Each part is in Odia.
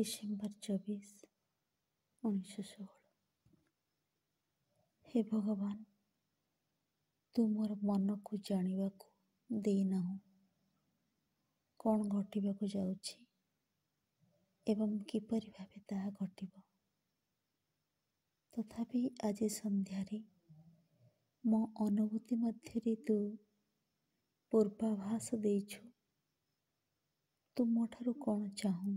ଡିସେମ୍ବର 24, 1916। ହେ ଭଗବାନ, ତୁ ମୋର ମନକୁ ଜାଣିବାକୁ ଦେଇନାହୁଁ କ'ଣ ଘଟିବାକୁ ଯାଉଛି ଏବଂ କିପରି ଭାବେ ତାହା ଘଟିବ। ତଥାପି ଆଜି ସନ୍ଧ୍ୟାରେ ମୋ ଅନୁଭୂତି ମଧ୍ୟରେ ତୁ ପୂର୍ବାଭାସ ଦେଇଛୁ। ତୁ ମୋ ଠାରୁ କ'ଣ ଚାହୁଁ?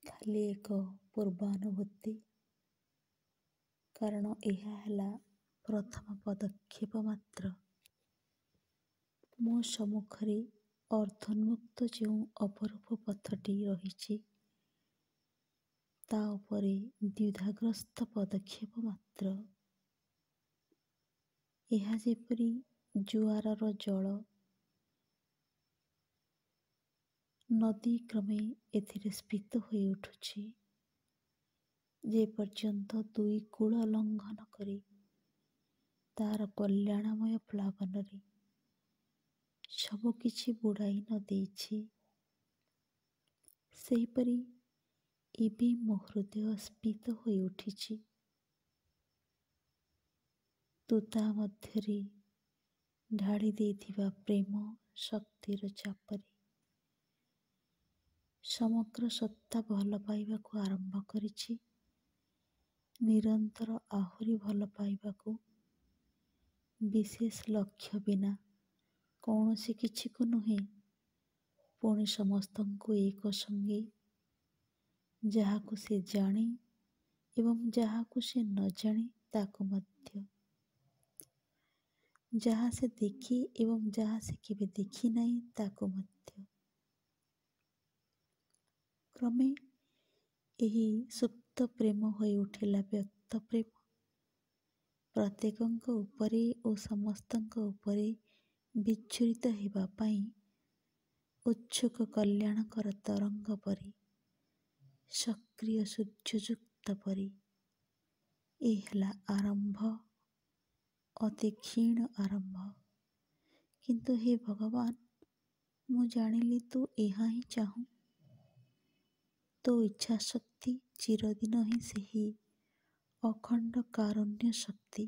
ଖାଲି ଏକ ପୂର୍ବାନୁଭୂତି? କାରଣ ଏହା ହେଲା ପ୍ରଥମ ପଦକ୍ଷେପ ମାତ୍ର। ମୋ ସମ୍ମୁଖରେ ଅର୍ଦ୍ଧୋନ୍ମୁକ୍ତ ଯେଉଁ ଅପରୂପ ପଥଟି ରହିଛି, ତା ଉପରେ ଦ୍ୱିଧାଗ୍ରସ୍ତ ପଦକ୍ଷେପ ମାତ୍ର। ଏହା ଯେପରି ଜୁଆରର ଜଳ, ନଦୀ କ୍ରମେ ଏଥିରେ ସ୍ଫୀତ ହୋଇ ଉଠୁଛି। ଯେ ପର୍ଯ୍ୟନ୍ତ ଦୁଇ କୂଳ ଲଙ୍ଘନ କରି ତାର କଲ୍ୟାଣମୟ ପ୍ଲାବନରେ ସବୁ କିଛି ବୁଡ଼ାଇ ନ ଦେଇଛି, ସେହିପରି ଏବେ ମୋ ହୃଦୟ ସ୍ଫୀତ ହୋଇ ଉଠିଛି। ତୁ ତା ମଧ୍ୟରେ ଢାଳି ଦେଇଥିବା ପ୍ରେମ ଶକ୍ତିର ଚାପରେ ସମଗ୍ର ସତ୍ତା ଭଲ ପାଇବାକୁ ଆରମ୍ଭ କରିଛି। ନିରନ୍ତର ଆହୁରି ଭଲ ପାଇବାକୁ, ବିଶେଷ ଲକ୍ଷ୍ୟ ବିନା, କୌଣସି କିଛିକୁ ନୁହେଁ, ପୁଣି ସମସ୍ତଙ୍କୁ ଏକ ସଙ୍ଗେ, ଯାହାକୁ ସେ ଜାଣେ ଏବଂ ଯାହାକୁ ସେ ନ ଜାଣେ ତାକୁ ମଧ୍ୟ, ଯାହା ସେ ଦେଖେ ଏବଂ ଯାହା ସେ କେବେ ଦେଖି ନାହିଁ ତାକୁ ମଧ୍ୟ। କ୍ରମେ ଏହି ସୁପ୍ତ ପ୍ରେମ ହୋଇ ଉଠିଲା ବ୍ୟକ୍ତ ପ୍ରେମ। ପ୍ରତ୍ୟେକଙ୍କ ଉପରେ ଓ ସମସ୍ତଙ୍କ ଉପରେ ବିଚ୍ଛୁରିତ ହେବା ପାଇଁ ଉତ୍ସୁକ କଲ୍ୟାଣକର ତରଙ୍ଗ ପରି, ସକ୍ରିୟ ସୂର୍ଯ୍ୟଯୁକ୍ତ ପରି। ଏ ହେଲା ଆରମ୍ଭ, ଅତି କ୍ଷୀଣ ଆରମ୍ଭ। କିନ୍ତୁ ହେ ଭଗବାନ, ମୁଁ ଜାଣିଲି ତୁ ଏହା ହିଁ ଚାହୁଁ। ତୋ ଇଚ୍ଛାଶକ୍ତି ଚିରଦିନ ହିଁ ସେହି ଅଖଣ୍ଡ କାରୁଣ୍ୟ ଶକ୍ତି,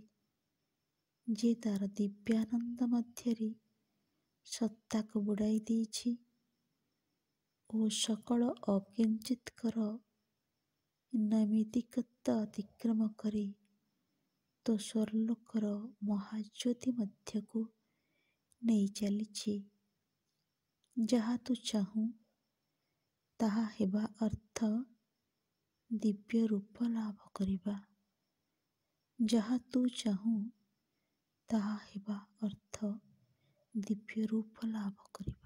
ଯେ ତାର ଦିବ୍ୟାନନ୍ଦ ମଧ୍ୟରେ ସତ୍ତାକୁ ବୁଡ଼ାଇ ଦେଇଛି ଓ ସକଳ ଅକିଞ୍ଚିତ୍କର ନୈମିତିକତା ଅତିକ୍ରମ କରି ତୋ ସ୍ୱର୍ଲୋକର ମହାଜ୍ୟୋତି ମଧ୍ୟକୁ ନେଇ ଚାଲିଛି। ଯାହା ତୁ ଚାହୁଁ ତାହା ହେବା ଅର୍ଥ ଦିବ୍ୟ ରୂପ ଲାଭ କରିବା। ଯାହା ତୁ ଚାହୁଁ ତାହା ହେବା ଅର୍ଥ ଦିବ୍ୟ ରୂପ ଲାଭ କରିବା।